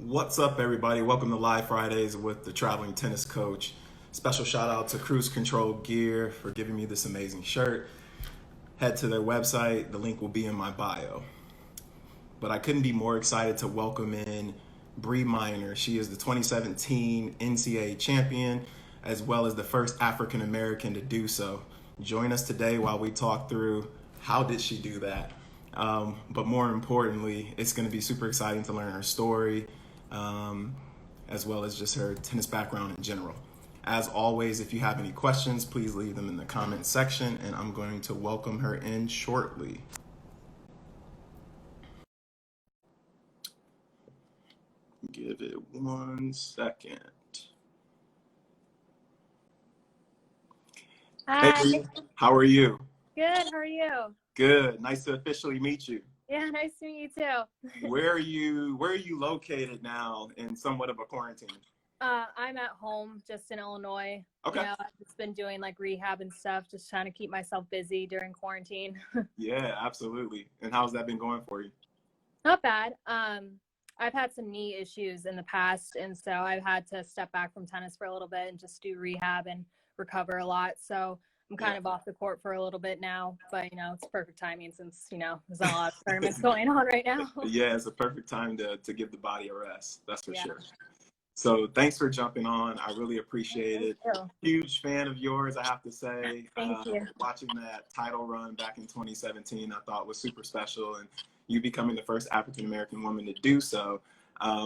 What's up, everybody? Welcome to Live Fridays with the Traveling Tennis Coach. Special shout out to Cruise Control Gear for giving me this amazing shirt. Head to their website, the link will be in my bio. But I couldn't be more excited to welcome in Brienne Minor. She is the 2017 NCAA champion, as well as the first African American to do so. Join us today while we talk through how did she do that. But more importantly, it's going to be super exciting to learn her story, as well as just her tennis background in general. As always, if you have any questions, please leave them in the comment section, and I'm going to welcome her in shortly. Give it 1 second. Hey, Hi, how are you? good. How are you? Good. Nice to officially meet you. Yeah, nice to meet you too. Where are you located now in somewhat of a quarantine? I'm at home, just in Illinois. Okay. I've just been doing like rehab and stuff, just trying to keep myself busy during quarantine. Yeah, absolutely. And how's that been going for you? Not bad. I've had some knee issues in the past, and so I've had to step back from tennis for a little bit and just do rehab and recover a lot. So I'm kind of off the court for a little bit now, but it's perfect timing since there's not a lot of tournaments going on right now. Yeah, it's a perfect time to give the body a rest. That's for Yeah. sure. So thanks for jumping on. I really appreciate it. Thank you. Huge fan of yours, I have to say. Thank you. Watching that title run back in 2017, I thought was super special, and you becoming the first African American woman to do so.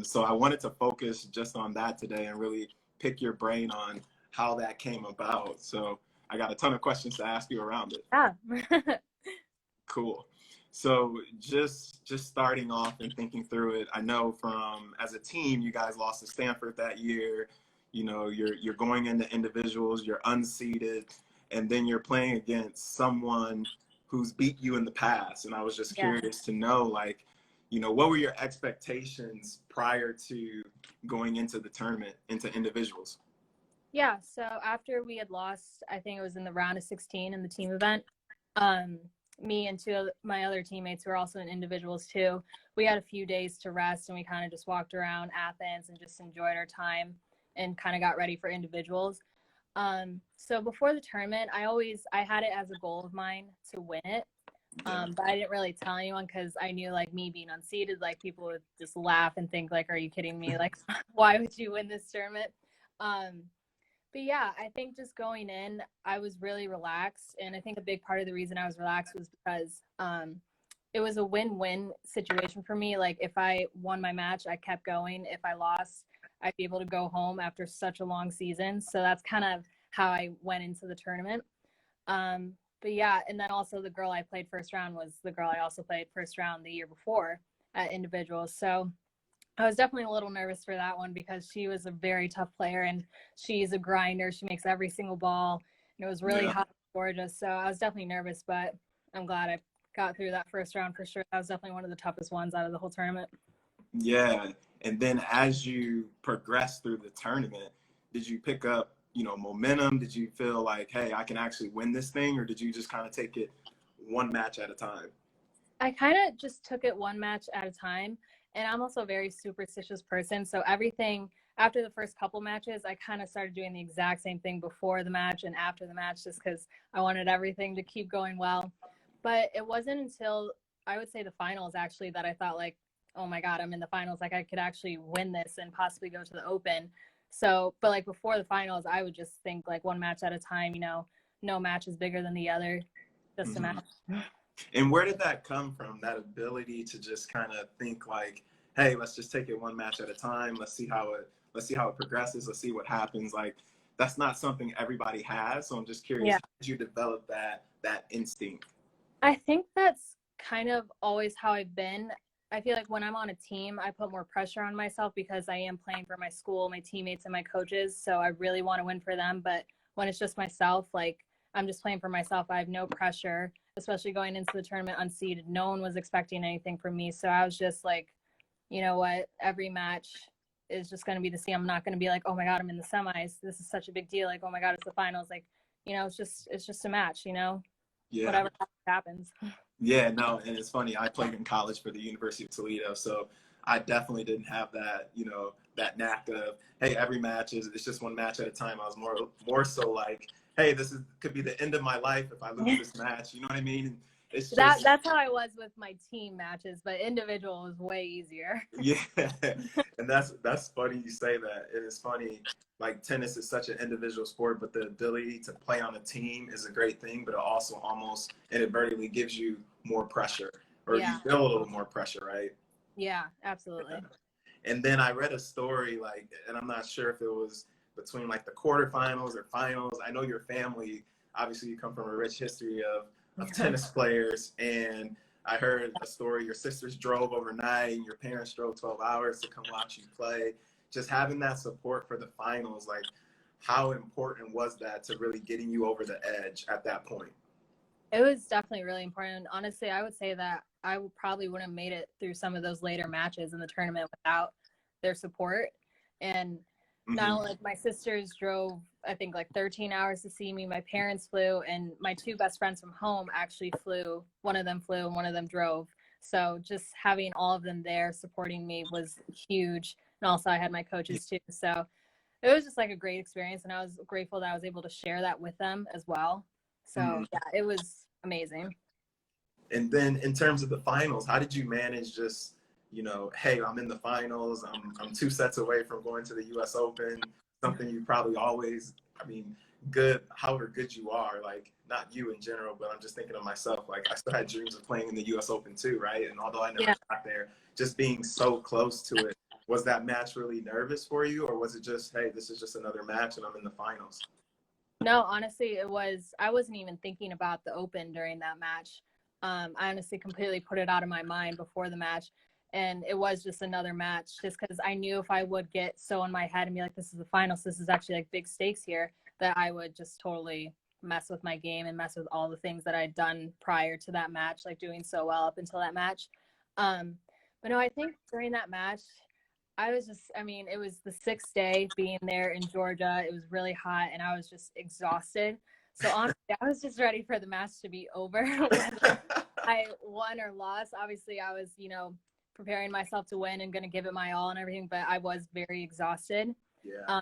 So I wanted to focus just on that today and really pick your brain on how that came about. So I got a ton of questions to ask you around it. Yeah. Cool. So just starting off and thinking through it, I know from as a team, you guys lost to Stanford that year. You're going into individuals, you're unseeded, and then you're playing against someone who's beat you in the past. And I was just curious to know, what were your expectations prior to going into the tournament, into individuals? Yeah, so after we had lost, I think it was in the round of 16 in the team event, me and two of my other teammates who are also in individuals too, we had a few days to rest, and we kind of just walked around Athens and just enjoyed our time and kind of got ready for individuals. So before the tournament, I had it as a goal of mine to win it. But I didn't really tell anyone because I knew, like, me being unseeded, like, people would just laugh and think, like, are you kidding me? Like, why would you win this tournament? But yeah, I think just going in, I was really relaxed. And I think a big part of the reason I was relaxed was because it was a win-win situation for me. Like, if I won my match, I kept going. If I lost, I'd be able to go home after such a long season. So that's kind of how I went into the tournament. But yeah, and then also the girl I played first round was the girl I also played first round the year before at individuals. So I was definitely a little nervous for that one because she was a very tough player and she's a grinder. She makes every single ball, and it was really hot and gorgeous. So I was definitely nervous, but I'm glad I got through that first round for sure. That was definitely one of the toughest ones out of the whole tournament. Yeah. And then as you progressed through the tournament, did you pick up, momentum? Did you feel like, hey, I can actually win this thing? Or did you just kind of take it one match at a time? I kind of just took it one match at a time. And I'm also a very superstitious person. So everything after the first couple matches, I kind of started doing the exact same thing before the match and after the match, just because I wanted everything to keep going well. But it wasn't until I would say the finals actually that I thought, like, oh my God, I'm in the finals. Like, I could actually win this and possibly go to the Open. So, but like before the finals, I would just think like one match at a time, no match is bigger than the other, just a match. And where did that come from, that ability to just kind of think like, hey, let's just take it one match at a time. Let's see how it progresses. Let's see what happens. Like, that's not something everybody has. So I'm just curious, how did you develop that instinct? I think that's kind of always how I've been. I feel like when I'm on a team, I put more pressure on myself because I am playing for my school, my teammates, and my coaches. So I really want to win for them. But when it's just myself, like, I'm just playing for myself, I have no pressure, especially going into the tournament unseeded. No one was expecting anything from me. So I was just like, you know what, every match is just going to be the same. I'm not going to be like, oh my God, I'm in the semis. This is such a big deal. Like, oh my God, it's the finals. Like, it's just a match, whatever happens. Yeah, no, and it's funny. I played in college for the University of Toledo, so I definitely didn't have that, that knack of, hey, every match it's just one match at a time. I was more so like, hey, could be the end of my life if I lose this match. You know what I mean? It's just that's how I was with my team matches, but individual was way easier. yeah, and that's funny you say that. It is funny. Like tennis is such an individual sport, but the ability to play on a team is a great thing. But it also almost inadvertently gives you more pressure, or you feel a little more pressure, right? Yeah, absolutely. And then I read a story, like, and I'm not sure if it was between like the quarterfinals or finals. I know your family, obviously, you come from a rich history of tennis players, and I heard a story. Your sisters drove overnight, and your parents drove 12 hours to come watch you play. Just having that support for the finals, like, how important was that to really getting you over the edge at that point? It was definitely really important. Honestly, I would say that I probably wouldn't have made it through some of those later matches in the tournament without their support. And not only like my sisters drove, I think like 13 hours to see me. My parents flew, and my two best friends from home actually flew. One of them flew and one of them drove. So just having all of them there supporting me was huge. And also I had my coaches too. So it was just like a great experience, and I was grateful that I was able to share that with them as well. So yeah, it was amazing. And then in terms of the finals, how did you manage just, hey, I'm in the finals. I'm 2 sets away from going to the U.S. Open, something you probably always, good, however good you are, like not you in general, but I'm just thinking of myself. Like I still had dreams of playing in the U.S. Open too, right? And although I never got there, just being so close to it, was that match really nervous for you? Or was it just, hey, this is just another match and I'm in the finals? No, honestly, I wasn't even thinking about the Open during that match. I honestly completely put it out of my mind before the match. And it was just another match, just because I knew if I would get so in my head and be like, this is the finals, this is actually like big stakes here, that I would just totally mess with my game and mess with all the things that I'd done prior to that match, like doing so well up until that match. But no, I think during that match, it was the 6th day being there in Georgia. It was really hot and I was just exhausted. So honestly, I was just ready for the match to be over. Whether I won or lost. Obviously, I was, preparing myself to win and going to give it my all and everything, but I was very exhausted. Yeah.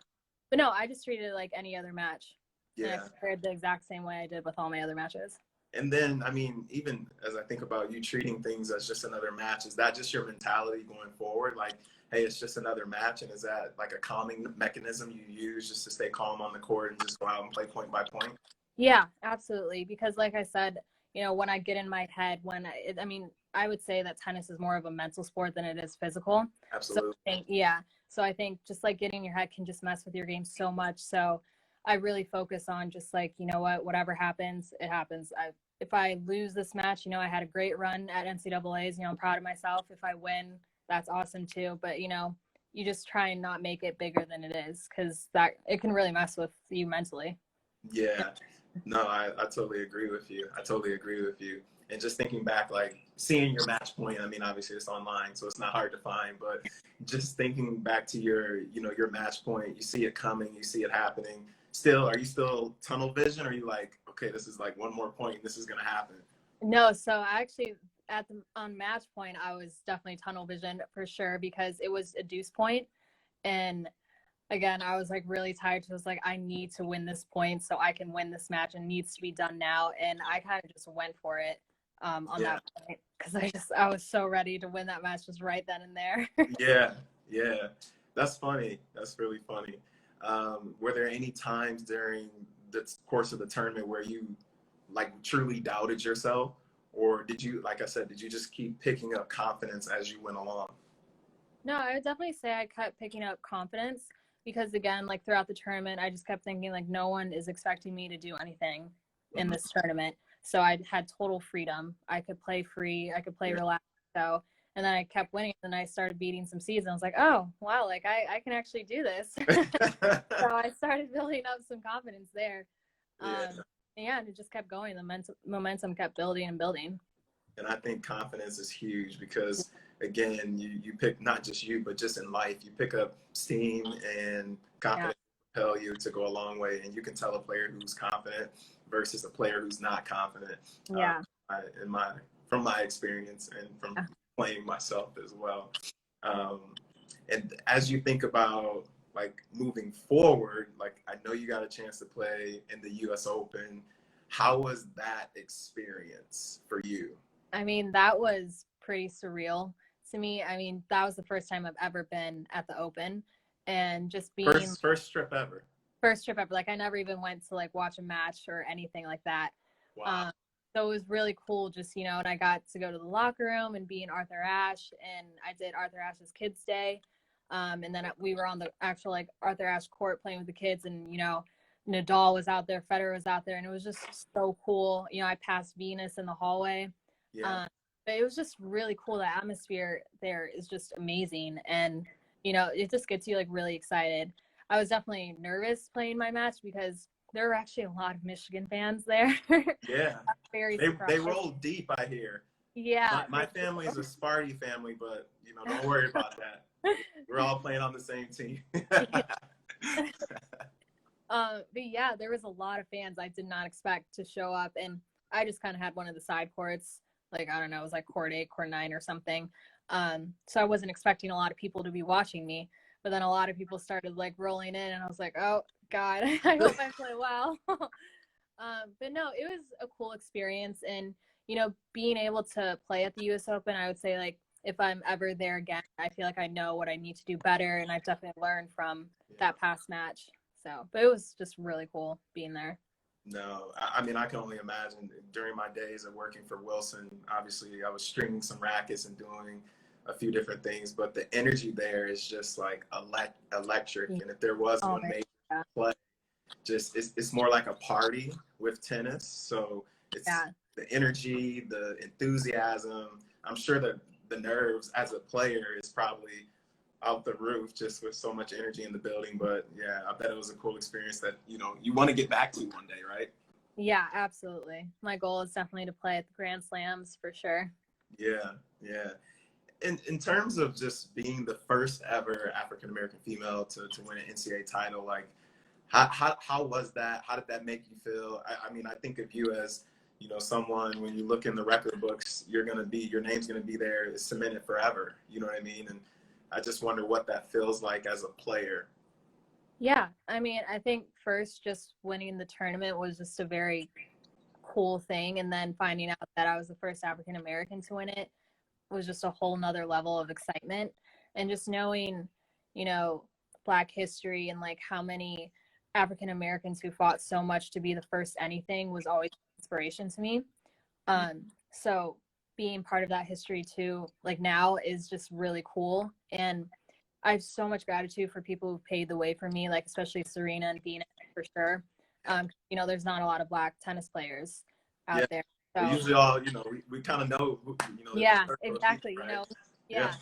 But no, I just treated it like any other match. Yeah. And I prepared the exact same way I did with all my other matches. And then, even as I think about you treating things as just another match, is that just your mentality going forward? Like, hey, it's just another match. And is that like a calming mechanism you use just to stay calm on the court and just go out and play point by point? Yeah, absolutely. Because like I said, when I get in my head, I would say that tennis is more of a mental sport than it is physical. Absolutely. So I think just like getting in your head can just mess with your game so much. So I really focus on just like, whatever happens, it happens. If I lose this match, I had a great run at NCAAs, I'm proud of myself. If I win, that's awesome too. But, you just try and not make it bigger than it is, because it can really mess with you mentally. Yeah. No, I totally agree with you. I totally agree with you. And just thinking back, like seeing your match point, obviously it's online, so it's not hard to find, but just thinking back to your match point, you see it coming, you see it happening. Are you still tunnel vision, or are you like, okay, this is like one more point and this is going to happen? No, so actually on match point, I was definitely tunnel vision for sure, because it was a deuce point. And again, I was like really tired. So I was like, I need to win this point so I can win this match, and needs to be done now. And I kind of just went for it on that point, because I was so ready to win that match just right then and there. Yeah. That's funny. That's really funny. Were there any times during the course of the tournament where you like truly doubted yourself, or did you, like I said, did you just keep picking up confidence as you went along? No, I would definitely say I kept picking up confidence, because again, like throughout the tournament, I just kept thinking like no one is expecting me to do anything in this tournament. So I had total freedom. I could play free. I could play relaxed. So, and then I kept winning, and then I started beating some seeds. And I was like, oh, wow, like I can actually do this. So I started building up some confidence there. And it just kept going. The momentum kept building and building. And I think confidence is huge, because again, you pick, not just you, but just in life, you pick up steam, and confidence propel you to go a long way. And you can tell a player who's confident versus a player who's not confident. Yeah. From my experience and from playing myself as well. Um, and as you think about like moving forward, like I know you got a chance to play in the U.S. Open. How was that experience for you? I mean, that was pretty surreal to me. I mean, that was the first time I've ever been at the Open, and just being First trip ever. first trip ever. Like I never even went to like watch a match or anything like that. Wow. So it was really cool, just and I got to go to the locker room and be in Arthur Ashe, and I did Arthur Ashe's Kids Day, and then we were on the actual like Arthur Ashe court playing with the kids, and Nadal was out there, Federer was out there, and it was just so cool. I passed Venus in the hallway. Yeah. But it was just really cool. The atmosphere there is just amazing, and it just gets you like really excited. I was definitely nervous playing my match because there were actually a lot of Michigan fans there. Yeah. Very They roll deep, I hear. Yeah. My family is a Sparty family, but don't worry about that. We're all playing on the same team. But yeah, there was a lot of fans I did not expect to show up, and I just kind of had one of the side courts, like I don't know, it was like court 8, court 9 or something. So I wasn't expecting a lot of people to be watching me, but then a lot of people started like rolling in, and I was like, oh God, I hope I play well. But no, it was a cool experience, and being able to play at the U.S. Open, I would say like if I'm ever there again, I feel like I know what I need to do better, and I've definitely learned from that past match. So, but it was just really cool being there. No, I mean, I can only imagine during my days of working for Wilson, obviously I was stringing some rackets and doing a few different things, but the energy there is just like electric. And if there was one major play, it's more like a party with tennis. So it's the energy, the enthusiasm. I'm sure that the nerves as a player is probably out the roof just with so much energy in the building. But yeah, I bet it was a cool experience that you want to get back to one day, right? Yeah, absolutely. My goal is definitely to play at the Grand Slams for sure. Yeah. In terms of just being the first ever African American female to win an NCAA title, like how was that? How did that make you feel? I mean, I think of you as someone, when you look in the record books, your name's gonna be there, it's cemented forever. You know what I mean? And I just wonder what that feels like as a player. Yeah, I mean, I think first just winning the tournament was just a very cool thing, and then finding out that I was the first African American to win it was just a whole nother level of excitement. And just knowing, Black history and like how many African Americans who fought so much to be the first anything was always inspiration to me. So being part of that history too, like now, is just really cool. And I have so much gratitude for people who paved the way for me, like especially Serena and Venus for sure. There's not a lot of Black tennis players out there. So we usually all, we kind of know, yeah, exactly. People, right? Yeah.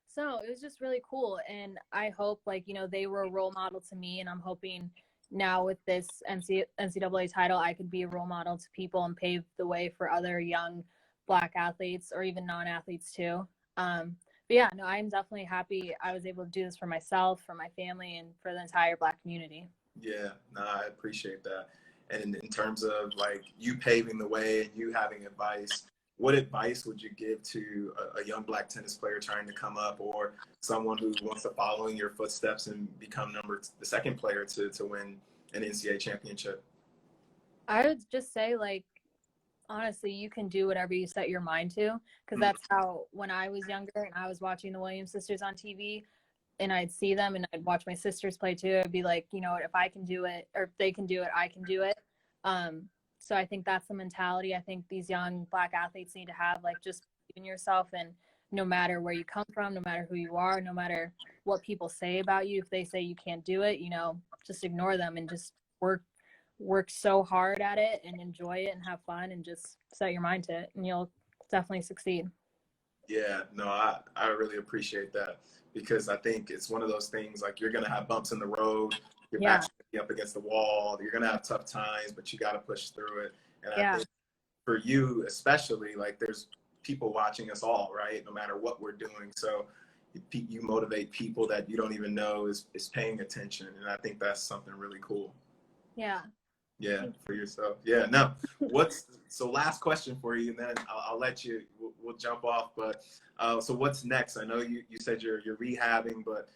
So it was just really cool, and I hope they were a role model to me, and I'm hoping now with this NCAA title, I could be a role model to people and pave the way for other young Black athletes or even non-athletes too. But yeah, no, I'm definitely happy I was able to do this for myself, for my family, and for the entire Black community. Yeah, no, I appreciate that. And in terms of like you paving the way and you having advice, what advice would you give to a young Black tennis player trying to come up, or someone who wants to follow in your footsteps and become the second player to win an NCAA championship? I would just say, like, honestly, you can do whatever you set your mind to, because that's how, when I was younger and I was watching the Williams sisters on TV and I'd see them and I'd watch my sisters play too, I'd be like, if I can do it, or if they can do it, I can do it. So I think that's the mentality I think these young Black athletes need to have, like, just believe in yourself, and no matter where you come from, no matter who you are, no matter what people say about you, if they say you can't do it, just ignore them and just work so hard at it and enjoy it and have fun and just set your mind to it, and you'll definitely succeed. Yeah, no, I really appreciate that, because I think it's one of those things, like, you're going to have bumps in the road. Your back's going to be up against the wall. You're going to have tough times, but you got to push through it. And I think for you especially, like, there's people watching us all, right? No matter what we're doing. So you motivate people that you don't even know is paying attention. And I think that's something really cool. Yeah. Yeah, for yourself. Yeah, no. So last question for you, and then I'll let you, we'll jump off. But so what's next? I know you said you're rehabbing, but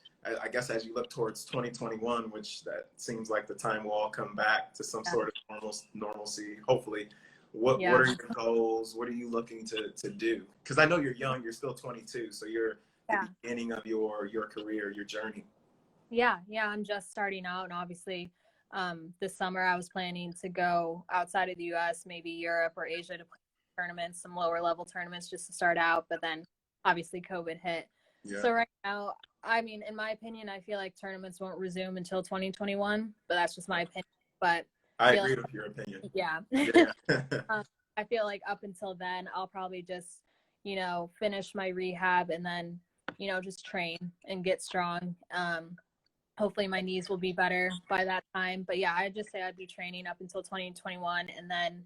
I guess as you look towards 2021, which that seems like the time we'll all come back to some sort of normalcy, hopefully. What are your goals? What are you looking to do? Because I know you're young, you're still 22, so you're at the beginning of your career, your journey. Yeah, I'm just starting out, and obviously this summer I was planning to go outside of the US, maybe Europe or Asia, to play tournaments, some lower level tournaments just to start out, but then obviously COVID hit. So right now, I mean, in my opinion, I feel like tournaments won't resume until 2021, but that's just my opinion. But I agree with your opinion. Yeah. I feel like up until then, I'll probably just, finish my rehab and then, just train and get strong. Hopefully my knees will be better by that time. But yeah, I'd just say I'd be training up until 2021. And then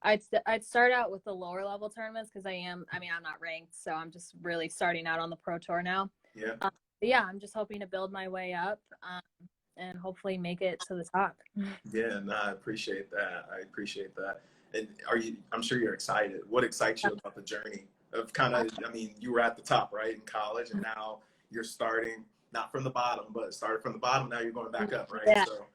I'd start out with the lower level tournaments because I'm not ranked. So I'm just really starting out on the pro tour now. Yeah. But yeah, I'm just hoping to build my way up and hopefully make it to the top. Yeah, no, I appreciate that. And I'm sure you're excited. What excites you about the journey of you were at the top, right, in college, and now you're starting, not from the bottom, but started from the bottom, now you're going back up, right? Yeah. So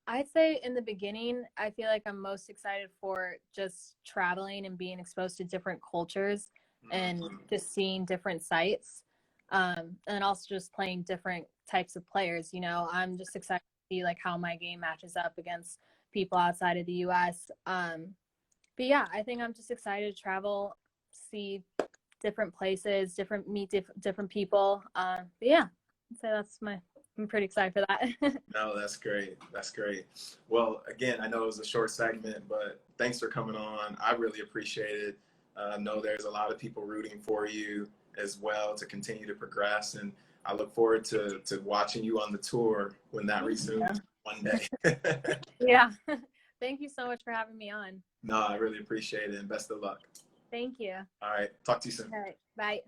I'd say in the beginning, I feel like I'm most excited for just traveling and being exposed to different cultures and just seeing different sites. And also just playing different types of players. I'm just excited to see like how my game matches up against people outside of the US. But yeah, I think I'm just excited to travel, see different places, meet different people. But yeah, so I'm pretty excited for that. No, that's great. Well, again, I know it was a short segment, but thanks for coming on. I really appreciate it. I know there's a lot of people rooting for you as well to continue to progress, and I look forward to watching you on the tour when that resumes one day. Yeah. Thank you so much for having me on. No, I really appreciate it, and best of luck. Thank you. All right. Talk to you soon. All right. Bye.